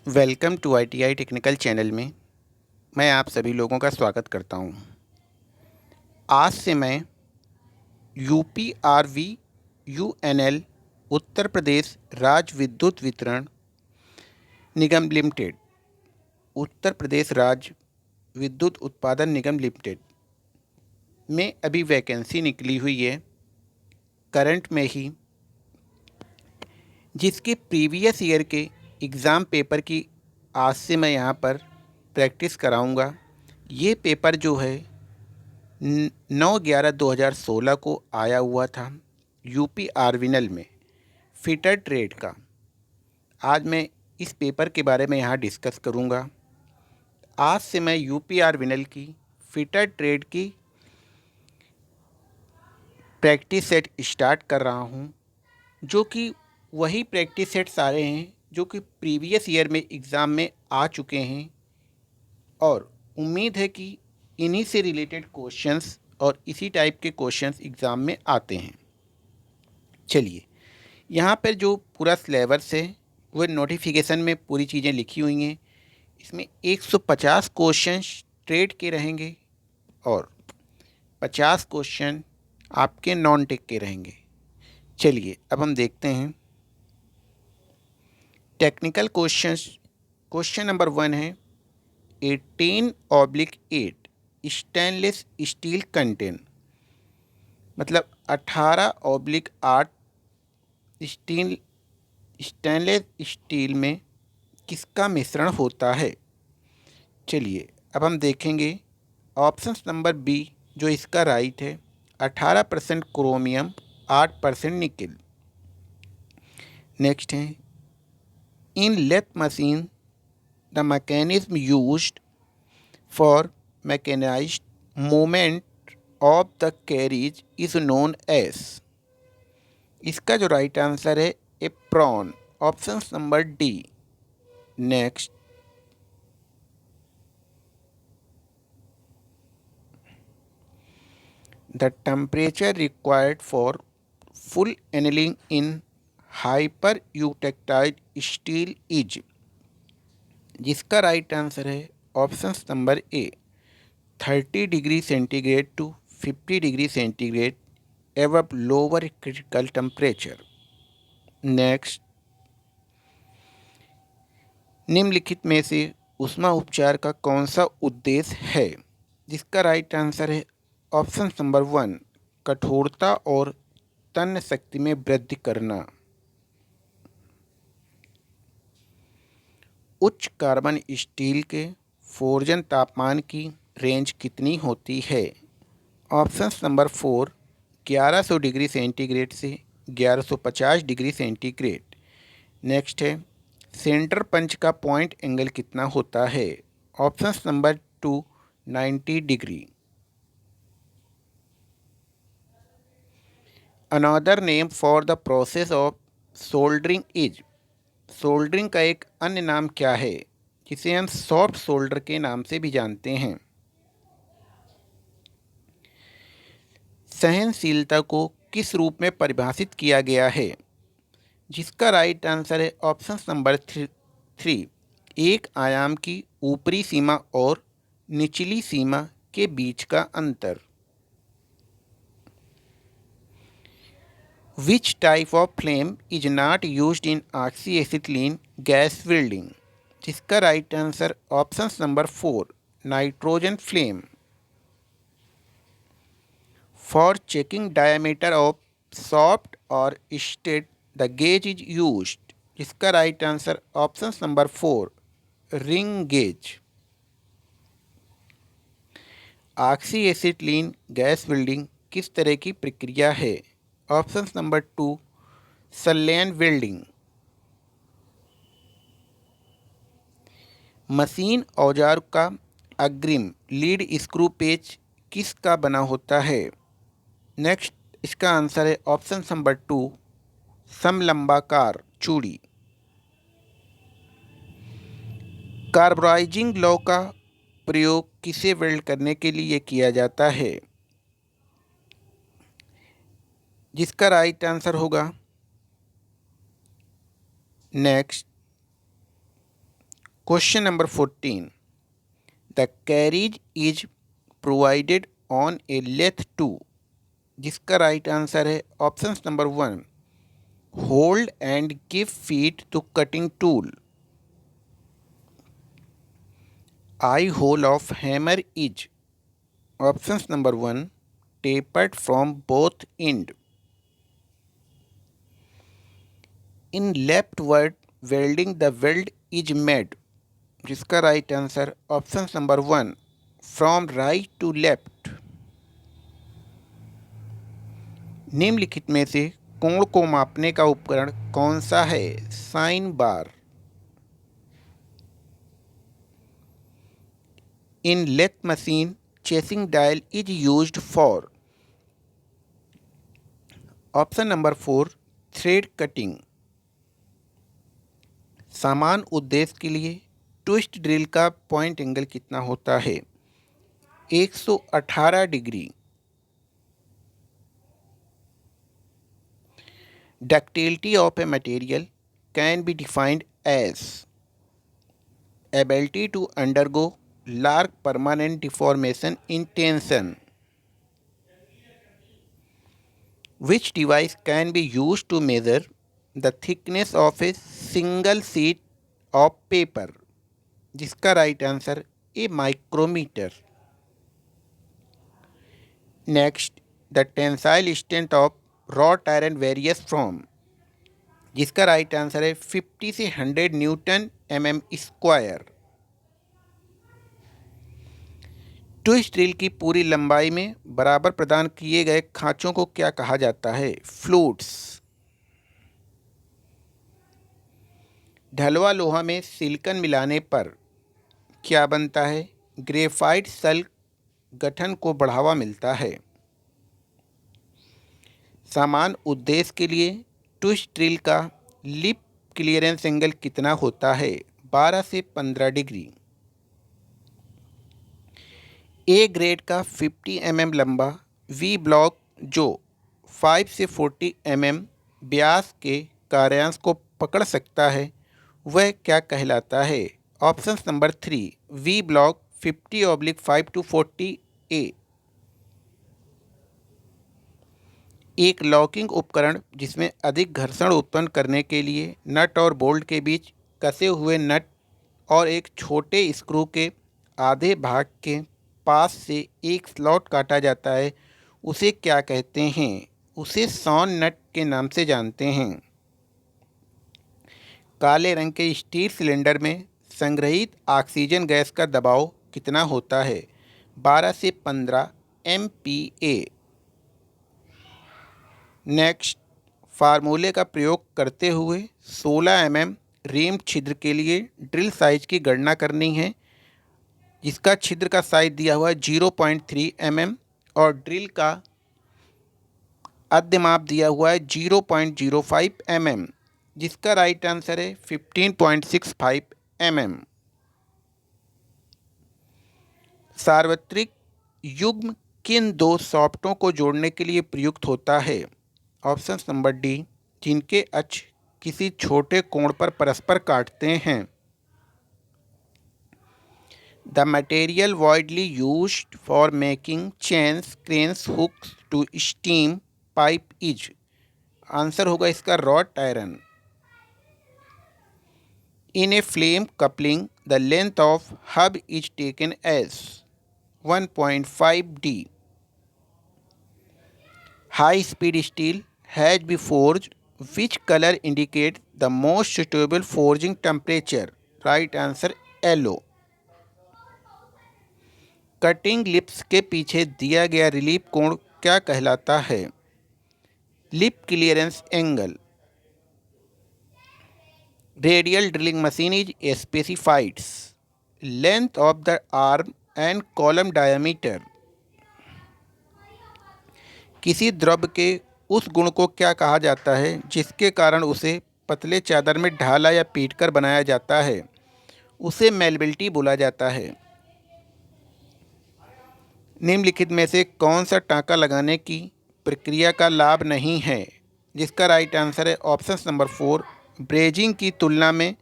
Welcome to ITI technical channel में मैं आप सभी लोगों का स्वागत करता हूं। आज से मैं UPRV UNL उत्तर प्रदेश राज्य विद्युत वितरण निगम लिमिटेड, उत्तर प्रदेश राज्य विद्युत उत्पादन निगम लिमिटेड में अभी वैकेंसी निकली हुई है करंट में ही, जिसके प्रीवियस ईयर के एग्ज़ाम पेपर की आज से मैं यहाँ पर प्रैक्टिस कराऊंगा। ये पेपर जो है 9/11/2016 को आया हुआ था यूपी आर्विनल में फिटर ट्रेड का। आज मैं इस पेपर के बारे में यहाँ डिस्कस करूँगा। आज से मैं यूपी आर्विनल की फिटर ट्रेड की प्रैक्टिस सेट स्टार्ट कर रहा हूँ, जो कि वही प्रैक्टिस सेट सारे हैं जो कि प्रीवियस ईयर में एग्ज़ाम में आ चुके हैं, और उम्मीद है कि इन्हीं से रिलेटेड क्वेश्चंस और इसी टाइप के क्वेश्चंस एग्ज़ाम में आते हैं। चलिए, यहाँ पर जो पूरा सिलेबस है वो नोटिफिकेशन में पूरी चीज़ें लिखी हुई हैं। इसमें 150 क्वेश्चन ट्रेड के रहेंगे और 50 क्वेश्चन आपके नॉन टेक के रहेंगे। चलिए, अब हम देखते हैं टेक्निकल क्वेश्चंस। क्वेश्चन नंबर 1 है 18/8 स्टेनलेस स्टील कंटेन, मतलब 18/8 स्टील स्टेनलेस स्टील में किसका मिश्रण होता है। चलिए, अब हम देखेंगे ऑप्शन नंबर बी जो इसका राइट है, 18% क्रोमियम, 8% निकेल। नेक्स्ट है in lathe machine the mechanism used for mechanized movement of the carriage is known as. इसका जो राइट आंसर है apron, option number D. Next, the temperature required for full annealing in hypereutectile steel is, जिसका right answer है option number A 30 degree centigrade to 50 degree centigrade above lower critical temperature. Next, निम्नलिखित में से ऊष्मा उपचार का कौन सा उद्देश्य है, जिसका राइट आंसर है ऑप्शन नंबर 1 कठोरता और तन्य शक्ति में वृद्धि करना। उच्च कार्बन स्टील के फोर्जन तापमान की रेंज कितनी होती है। ऑप्शन नंबर 4 1100 डिग्री सेंटीग्रेड से 1150 डिग्री सेंटीग्रेड। नेक्स्ट है सेंटर पंच का पॉइंट एंगल कितना होता है। Option number 2 90 degree. Another name for the process of soldering is, soldering का एक अन्य नाम क्या है, जिसे हम सॉफ्ट सोल्डर के नाम से भी जानते हैं। सहनशीलता को किस रूप में परिभाषित किया गया है, जिसका राइट आंसर है ऑप्शन नंबर 3 एक आयाम की ऊपरी सीमा और निचली सीमा के बीच का अंतर। Which type of flame is not used in oxyacetylene gas welding, जिसका right answer option number 4 nitrogen flame. For checking diameter of soft और state the gauge is used, जिसका right answer option number 4 ring gauge. Oxyacetylene gas welding किस तरह की प्रक्रिया है। Option number 2 संलयन welding. Machine औजार का अग्रिम लीड स्क्रू पेच किसका बना होता है। नेक्स्ट, इसका आंसर है ऑप्शन नंबर 2 समलंबाकार चूड़ी। कार्बोराइजिंग लॉ का प्रयोग किसे वेल्ड करने के लिए किया जाता है, जिसका राइट आंसर होगा next question number 14, the carriage is provided on a lathe to, जिसका राइट आंसर है option number 1, hold and give feed to cutting tool. Eye hole of hammer is option number 1, tapered from both end. In leftward welding the weld is made, जिसका right answer option number 1, from right to left. निम्नलिखित में से कोण को मापने का उपकरण कौन सा है? Sine bar. In lathe machine chasing dial is used for, option number 4, thread cutting. समान उद्देश्य के लिए ट्विस्ट ड्रिल का पॉइंट एंगल कितना होता है? 118 degree. Ductility of a material can be defined as ability to undergo large permanent deformation in tension. Which device can be used to measure the thickness of a single sheet of paper? जिसका right answer a micrometer. Next, the tensile strength of wrought iron varies from, जिसका right answer है 50 से 100 newton mm square. Twist drill की पूरी लंबाई में बराबर प्रदान किए गए खांचों को क्या कहा जाता है? फ्लूट्स। ढलवा लोहा में सिलिकॉन मिलाने पर क्या बनता है? ग्रेफाइट सल गठन को बढ़ावा मिलता है। समान उद्देश्य के लिए ट्विस्ट ड्रिल का लिप क्लियरेंस एंगल कितना होता है? 12 से 15 डिग्री। ए ग्रेड का 50 mm लंबा वी ब्लॉक जो 5 से 40 mm व्यास के कार्यांश को पकड़ सकता है वह क्या कहलाता है? Option number 3, V block 50/5 to 40 ए। एक लॉकिंग उपकरण जिसमें अधिक घर्षण उत्पन्न करने के लिए नट और बोल्ट के बीच कसे हुए नट और एक छोटे स्क्रू के आधे भाग के पास से एक स्लॉट काटा जाता है, उसे क्या कहते हैं? उसे सॉन नट के नाम से जानते हैं। काले रंग के स्टील सिलेंडर में संग्रहित ऑक्सीजन गैस का दबाव कितना होता है? 12 से 15 MPa। नेक्स्ट, फार्मूले का प्रयोग करते हुए 16 mm रीम छिद्र के लिए ड्रिल साइज की गणना करनी है, जिसका छिद्र का साइज दिया हुआ है 0.3 mm और ड्रिल का आद्य माप दिया हुआ है 0.05 mm, जिसका राइट आंसर है 15.65 mm। सार्वत्रिक युग्म किन दो सॉफ्टों को जोड़ने के लिए प्रयुक्त होता है? ऑप्शन नंबर डी, जिनके अक्ष किसी छोटे कोण पर परस्पर काटते हैं। The material widely used for making chains, cranes, hooks to steam pipe is, answer होगा इसका wrought iron। In a flame coupling, the length of hub is taken as 1.5 d। High speed steel has been forged. Which color indicates the most suitable forging temperature? Right answer yellow। Cutting lips के पीछे दिया गया relief कोण क्या कहलाता है? Lip clearance angle. Radial drilling machine is specified length of the arm and column diameter. किसी द्रव के उस गुण को क्या कहा जाता है जिसके कारण उसे पतले चादर में ढाला या पीटकर बनाया जाता है? उसे मेल्बिलिटी बोला जाता है। निम्नलिखित में से कौन सा टाँका लगाने की प्रक्रिया का लाभ नहीं है? जिसका राइट आंसर है ऑप्शन नंबर 4, ब्रेजिंग की तुलना में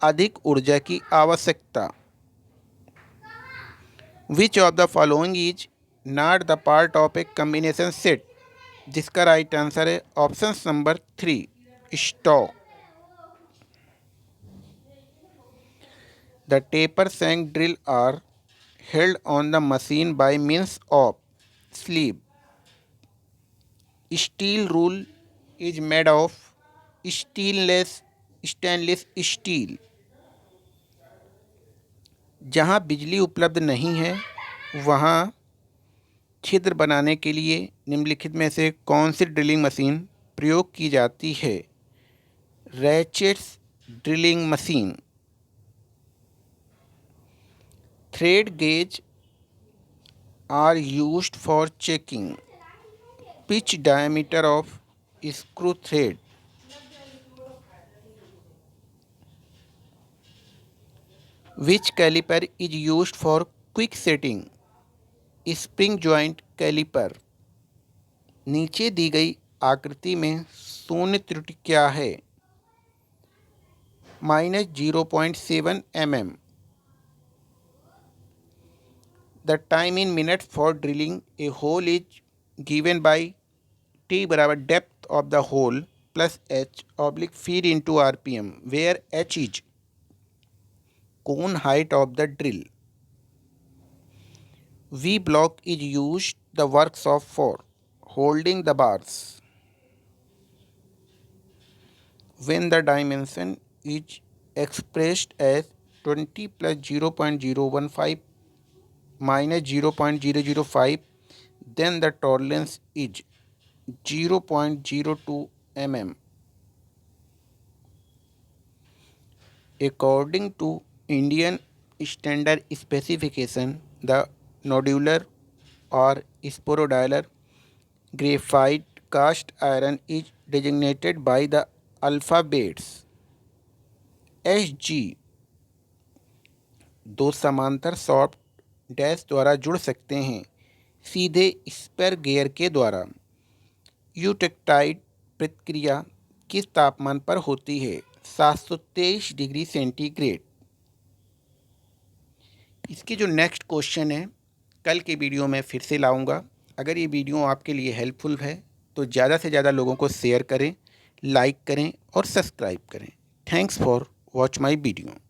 अधिक ऊर्जा की आवश्यकता। Which of the following is not the part of a combination set. जिसका राइट आंसर है option number 3, stock. The taper shank drill are held on the machine by means of sleeve. Steel rule is made of stainless steel. जहाँ बिजली उपलब्ध नहीं है वहाँ छिद्र बनाने के लिए निम्नलिखित में से कौन सी ड्रिलिंग मशीन प्रयोग की जाती है? Ratchets drilling machine. Thread gauge are used for checking pitch diameter of screw thread. Which caliper is used for quick setting? Spring joint caliper. नीचे दी गई आकृति में शून्य त्रुटि क्या है? -0.7 mm. The time in minutes for drilling a hole is given by T बराबर depth of the hole plus H oblique feet into RPM, where H is cone height of the drill. V block is used the works of for holding the bars. When the dimension is expressed as 20 plus 0.015 minus 0.005, then the tolerance is 0.02 mm. According to Indian standard specification, the nodular or sporodilar graphite cast iron is designated by the alphabets SG। दो समांतर soft dash द्वारा जुड़ सकते हैं सीधे spur gear के द्वारा। Eutectoid प्रतिक्रिया किस तापमान पर होती है? 723 डिग्री सेंटीग्रेड। इसके जो नेक्स्ट क्वेश्चन है कल के वीडियो में फिर से लाऊंगा। अगर ये वीडियो आपके लिए हेल्पफुल है तो ज़्यादा से ज़्यादा लोगों को शेयर करें, लाइक करें और सब्सक्राइब करें। Thanks for watch my video.